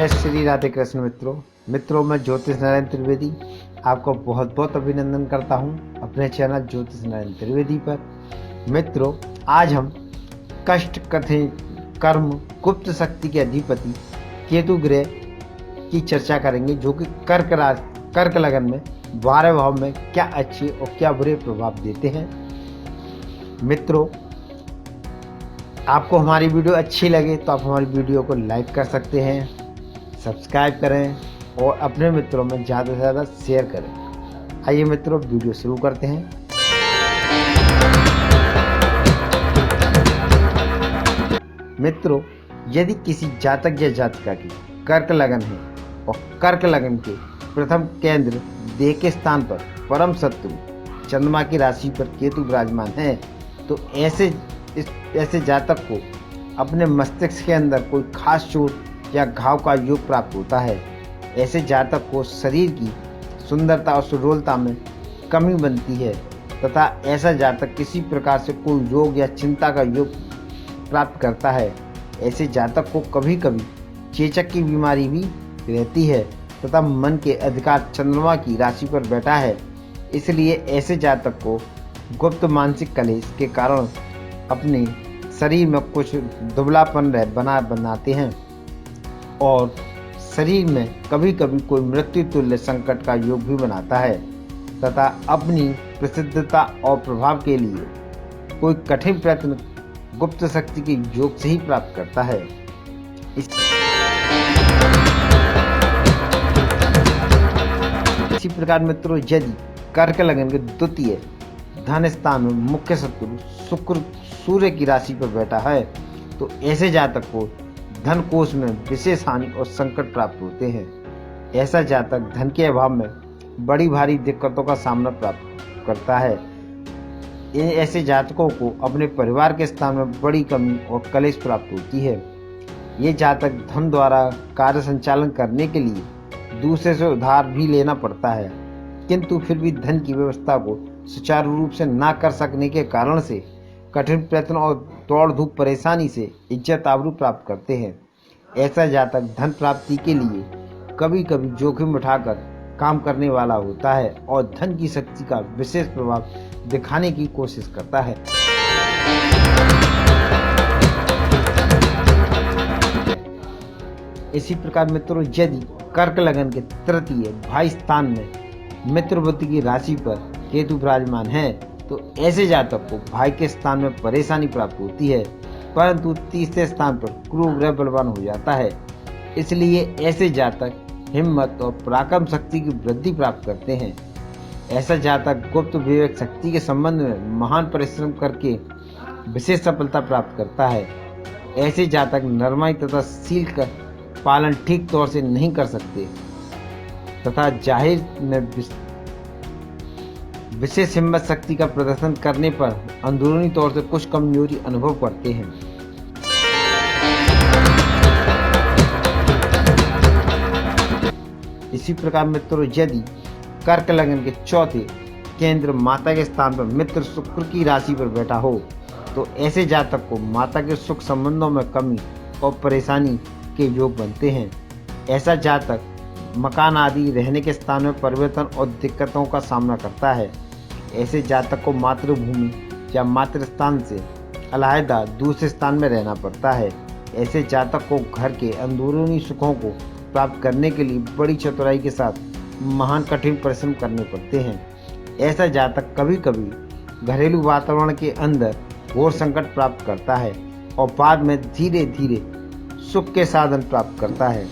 जय श्री राधे कृष्ण। मित्रों मैं ज्योतिष नारायण त्रिवेदी आपको बहुत बहुत अभिनंदन करता हूं अपने चैनल ज्योतिष नारायण त्रिवेदी पर। मित्रों, आज हम कष्ट, कठिन, कर्म, गुप्त शक्ति के अधिपति केतु ग्रह की चर्चा करेंगे, जो कि कर्क लगन में 12 भाव में क्या अच्छे और क्या बुरे प्रभाव देते हैं। मित्रों, आपको हमारी वीडियो अच्छी लगे तो आप हमारी वीडियो को लाइक कर सकते हैं, सब्सक्राइब करें और अपने मित्रों में ज़्यादा से ज़्यादा शेयर करें। आइए मित्रों, वीडियो शुरू करते हैं। मित्रों, यदि किसी जातक या जातिका की कर्क लगन है और कर्क लगन के प्रथम केंद्र देह के स्थान पर परम शत्रु चंद्रमा की राशि पर केतु विराजमान है, तो ऐसे जातक को अपने मस्तिष्क के अंदर कोई खास चोट या घाव का योग प्राप्त होता है। ऐसे जातक को शरीर की सुंदरता और सुडौलता में कमी बनती है तथा ऐसा जातक किसी प्रकार से कोई रोग या चिंता का योग प्राप्त करता है। ऐसे जातक को कभी कभी चेचक की बीमारी भी रहती है तथा मन के अधिकार चंद्रमा की राशि पर बैठा है। इसलिए ऐसे जातक को गुप्त मानसिक कलेश के कारण अपने शरीर में कुछ दुबलापन बनाते हैं और शरीर में कभी कभी कोई मृत्यु तुल्य संकट का योग भी बनाता है तथा अपनी प्रसिद्धता और प्रभाव के लिए कोई कठिन प्रयत्न गुप्त शक्ति के योग से ही प्राप्त करता है। इसी प्रकार मित्रों, यदि कर्क लगन के द्वितीय धन स्थान में मुख्य शत्रु शुक्र सूर्य की राशि पर बैठा है, तो ऐसे जातक को धन कोष में विशेष हानि और संकट प्राप्त होते हैं। ऐसा जातक धन के अभाव में बड़ी भारी दिक्कतों का सामना प्राप्त करता है। ऐसे जातकों को अपने परिवार के स्थान में बड़ी कमी और कलेश प्राप्त होती है। ये जातक धन द्वारा कार्य संचालन करने के लिए दूसरे से उधार भी लेना पड़ता है, किंतु फिर भी धन की व्यवस्था को सुचारू रूप से ना कर सकने के कारण से कठिन प्रयत्न और दौड़ धूप परेशानी से इज्जत आबरू प्राप्त करते हैं। ऐसा जातक धन प्राप्ति के लिए कभी कभी जोखिम उठाकर काम करने वाला होता है और धन की शक्ति का विशेष प्रभाव दिखाने की कोशिश करता है। इसी प्रकार मित्रों, यदि कर्क लगन के तृतीय भाई स्थान में मित्र बुद्धि की राशि पर केतु विराजमान है, तो ऐसे जातक को भाई के स्थान में परेशानी प्राप्त होती है, परंतु तीसरे स्थान पर गुरु ग्रह बलवान हो जाता है। इसलिए ऐसे जातक हिम्मत और पराक्रम शक्ति की वृद्धि प्राप्त करते हैं। ऐसा जातक गुप्त विवेक शक्ति के संबंध में महान परिश्रम करके विशेष सफलता प्राप्त करता है। ऐसे जातक नरमाई तथा शील का पालन ठीक तौर से नहीं कर सकते तथा जाहिर में विशेष हिम्मत शक्ति का प्रदर्शन करने पर अंदरूनी तौर से कुछ कमजोरी अनुभव करते हैं। इसी प्रकार मित्रों, यदि कर्क लगन के चौथे केंद्र माता के स्थान पर मित्र शुक्र की राशि पर बैठा हो, तो ऐसे जातक को माता के सुख संबंधों में कमी और परेशानी के योग बनते हैं। ऐसा जातक मकान आदि रहने के स्थान में परिवर्तन और दिक्कतों का सामना करता है। ऐसे जातक को मातृभूमि या मातृस्थान से अलहदा दूसरे स्थान में रहना पड़ता है। ऐसे जातक को घर के अंदरूनी सुखों को प्राप्त करने के लिए बड़ी चतुराई के साथ महान कठिन परिश्रम करने पड़ते हैं। ऐसा जातक कभी कभी घरेलू वातावरण के अंदर घोर संकट प्राप्त करता है और बाद में धीरे धीरे सुख के साधन प्राप्त करता है।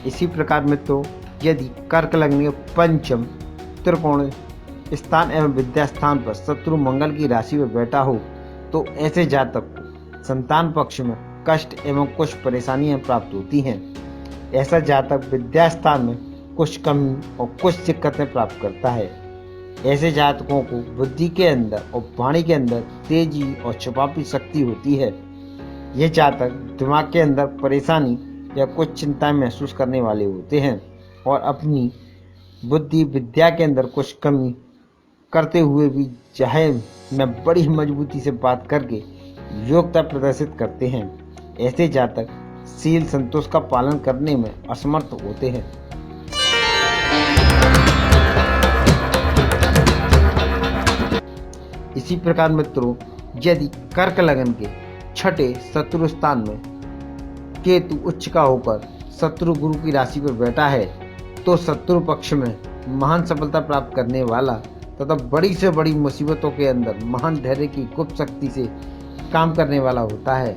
इसी प्रकार मित्रों, यदि कर्क लगन के पंचम त्रिकोण स्थान एवं विद्या स्थान पर शत्रु मंगल की राशि में बैठा हो, तो ऐसे जातक को संतान पक्ष में कष्ट एवं कुछ परेशानियां प्राप्त होती हैं। ऐसा जातक विद्या स्थान में कुछ कमी और कुछ दिक्कतें प्राप्त करता है। ऐसे जातकों को बुद्धि के अंदर और वाणी के अंदर तेजी और छुपापी शक्ति होती है। ये जातक दिमाग के अंदर परेशानी या कुछ चिंताएं महसूस करने वाले होते हैं और अपनी बुद्धि विद्या के अंदर कुछ कमी करते हुए भी चाहे मैं बड़ी मजबूती से बात करके योग्यता प्रदर्शित करते हैं। ऐसे जातक शील संतोष का पालन करने में असमर्थ होते हैं। इसी प्रकार मित्रों, यदि कर्क लगन के छठे शत्रु स्थान में केतु उच्च का होकर शत्रु गुरु की राशि पर बैठा है तो शत्रु पक्ष में महान सफलता प्राप्त करने वाला तथा बड़ी से बड़ी मुसीबतों के अंदर महान धैर्य की गुप्त शक्ति से काम करने वाला होता है।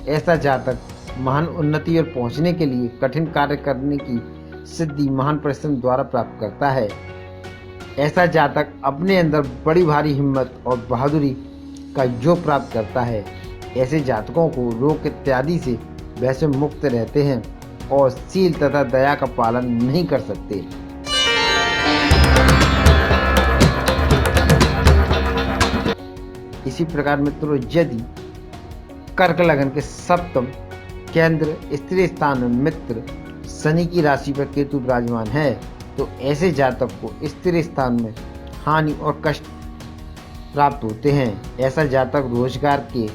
ऐसा जातक महान उन्नति और पहुंचने के लिए कठिन कार्य करने की सिद्धि महान परिश्रम द्वारा प्राप्त करता है। ऐसा जातक अपने अंदर बड़ी भारी हिम्मत और बहादुरी का योग प्राप्त करता है। ऐसे जातकों को रोग इत्यादि से वैसे मुक्त रहते हैं और शील तथा दया का पालन नहीं कर सकते। इसी प्रकार मित्रों, यदि कर्क लगन के सप्तम केंद्र स्त्री स्थान में मित्र शनि की राशि पर केतु विराजमान है तो ऐसे जातक को स्त्री स्थान में हानि और कष्ट प्राप्त होते हैं। ऐसा जातक रोजगार के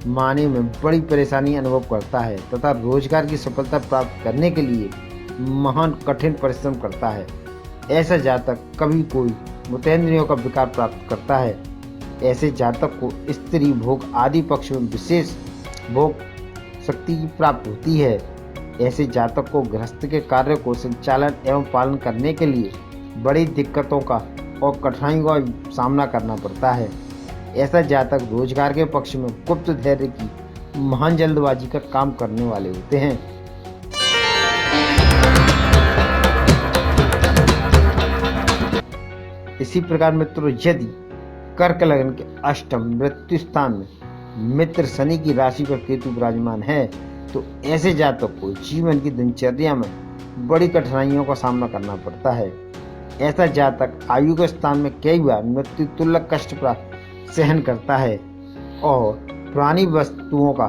माने में बड़ी परेशानी अनुभव करता है तथा रोजगार की सफलता प्राप्त करने के लिए महान कठिन परिश्रम करता है। ऐसा जातक कभी कोई मुतेंद्रियों का विकार प्राप्त करता है। ऐसे जातक को स्त्री भोग आदि पक्ष में विशेष भोग शक्ति की प्राप्त होती है। ऐसे जातक को गृहस्थ के कार्य को संचालन एवं पालन करने के लिए बड़ी दिक्कतों का और कठिनाइयों का सामना करना पड़ता है। ऐसा जातक रोजगार के पक्ष में गुप्त धैर्य की महान जल्दबाजी का काम करने वाले होते हैं। इसी प्रकार मित्रों, यदि कर्क लगन के अष्टम मृत्यु स्थान में मित्र शनि की राशि पर केतु विराजमान है तो ऐसे जातक को जीवन की दिनचर्या में बड़ी कठिनाइयों का सामना करना पड़ता है। ऐसा जातक आयु के स्थान में कई बार मृत्यु तुल्य कष्ट प्राप्त सहन करता है और पुरानी वस्तुओं का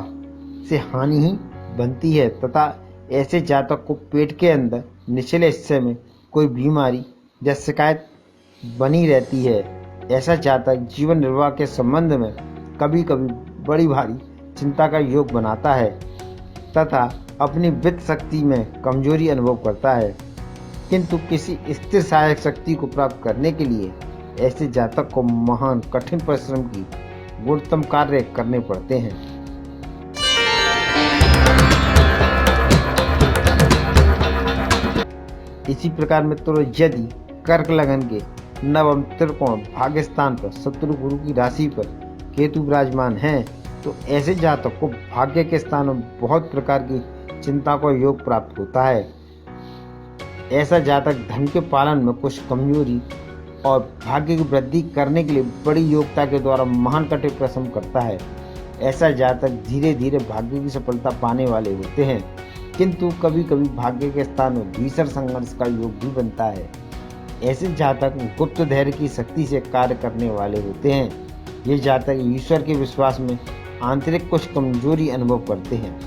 से हानि ही बनती है तथा ऐसे जातक को पेट के अंदर निचले हिस्से में कोई बीमारी या शिकायत बनी रहती है। ऐसा जातक जीवन निर्वाह के संबंध में कभी कभी बड़ी भारी चिंता का योग बनाता है तथा अपनी वित्त शक्ति में कमजोरी अनुभव करता है, किंतु किसी स्थिर सहायक शक्ति को प्राप्त करने के लिए ऐसे जातक को महान कठिन परिश्रम की गुणतम कार्य करने पड़ते हैं। इसी प्रकार मित्रों, यदि कर्क लगन के नवम त्रिकोण भाग्य स्थान पर शत्रु गुरु की राशि पर केतु विराजमान है तो ऐसे जातक को भाग्य के स्थान में बहुत प्रकार की चिंता का योग प्राप्त होता है। ऐसा जातक धन के पालन में कुछ कमजोरी और भाग्य की वृद्धि करने के लिए बड़ी योग्यता के द्वारा महान कठिन परिश्रम करता है। ऐसा जातक धीरे धीरे भाग्य की सफलता पाने वाले होते हैं, किंतु कभी कभी भाग्य के स्थान में भीषण संघर्ष का योग भी बनता है। ऐसे जातक गुप्त धैर्य की शक्ति से कार्य करने वाले होते हैं। ये जातक ईश्वर के विश्वास में आंतरिक कुछ कमजोरी अनुभव करते हैं।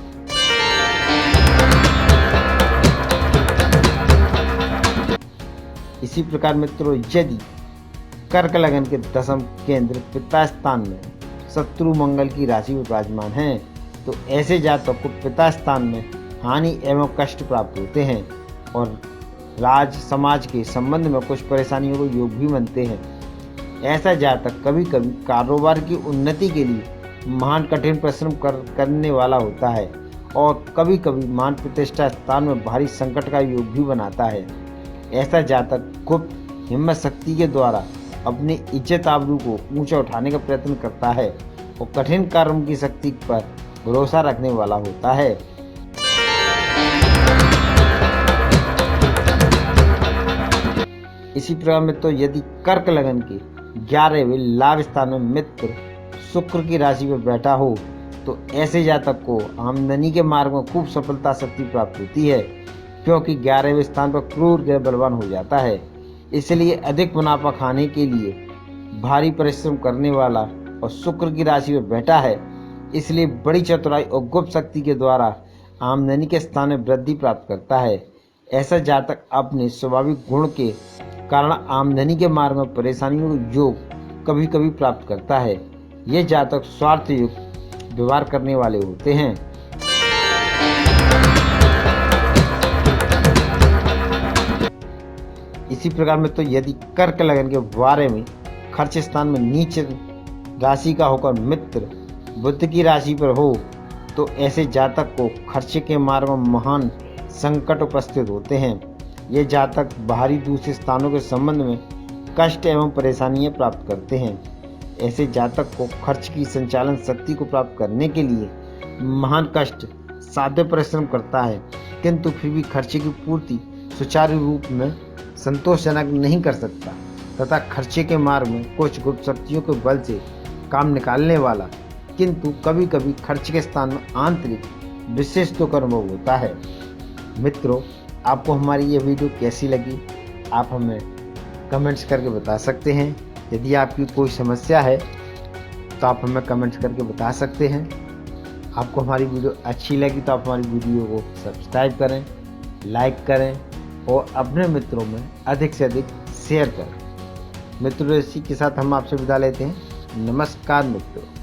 इसी प्रकार मित्रों, यदि कर्क लगन के दशम केंद्र पिता स्थान में शत्रु मंगल की राशि में विराजमान है तो ऐसे जातक को पिता स्थान में हानि एवं कष्ट प्राप्त होते हैं और राज समाज के संबंध में कुछ परेशानियों को योग भी बनते हैं। ऐसा जातक कभी कभी कारोबार की उन्नति के लिए महान कठिन परिश्रम करने वाला होता है और कभी कभी मान प्रतिष्ठा स्थान में भारी संकट का योग भी बनाता है। ऐसा जातक गुप्त हिम्मत शक्ति के द्वारा अपनी इज्जत आबरू को ऊंचा उठाने का प्रयत्न करता है और कठिन कर्म की शक्ति पर भरोसा रखने वाला होता है। इसी प्रकार में तो यदि कर्क लगन के 11वें लाभ स्थान में मित्र शुक्र की राशि पर बैठा हो तो ऐसे जातक को आमदनी के मार्ग में खूब सफलता शक्ति प्राप्त होती है, क्योंकि 11वें स्थान पर क्रूर ग्रह बलवान हो जाता है। इसलिए अधिक मुनाफा खाने के लिए भारी परिश्रम करने वाला और शुक्र की राशि पर बैठा है, इसलिए बड़ी चतुराई और गुप्त शक्ति के द्वारा आमदनी के स्थान में वृद्धि प्राप्त करता है। ऐसा जातक अपने स्वाभाविक गुण के कारण आमदनी के मार्ग में परेशानियों को योग कभी कभी प्राप्त करता है। यह जातक स्वार्थ युक्त व्यवहार करने वाले होते हैं। इसी प्रकार में तो यदि कर्क लगन के बारे में खर्च स्थान में नीच राशि का होकर मित्र बुध की राशि पर हो तो ऐसे जातक को खर्चे के मार्ग में महान संकट उपस्थित होते हैं। ये जातक बाहरी दूसरे स्थानों के संबंध में कष्ट एवं परेशानियां प्राप्त करते हैं। ऐसे जातक को खर्च की संचालन शक्ति को प्राप्त करने के लिए महान कष्ट साध्य परिश्रम करता है, किंतु फिर भी खर्चे की पूर्ति सुचारू रूप में संतोषजनक नहीं कर सकता तथा खर्चे के मार्ग में कुछ गुप्त शक्तियों के बल से काम निकालने वाला, किंतु कभी कभी खर्च के स्थान में आंतरिक विशेष दुख अनुभव होता है। मित्रों, आपको हमारी ये वीडियो कैसी लगी आप हमें कमेंट्स करके बता सकते हैं। यदि आपकी कोई समस्या है तो आप हमें कमेंट्स करके बता सकते हैं। आपको हमारी वीडियो अच्छी लगी तो आप हमारी वीडियो को सब्सक्राइब करें, लाइक करें और अपने मित्रों में अधिक से अधिक शेयर करें। मित्रों, इसी के साथ हम आपसे विदा लेते हैं। नमस्कार मित्रों।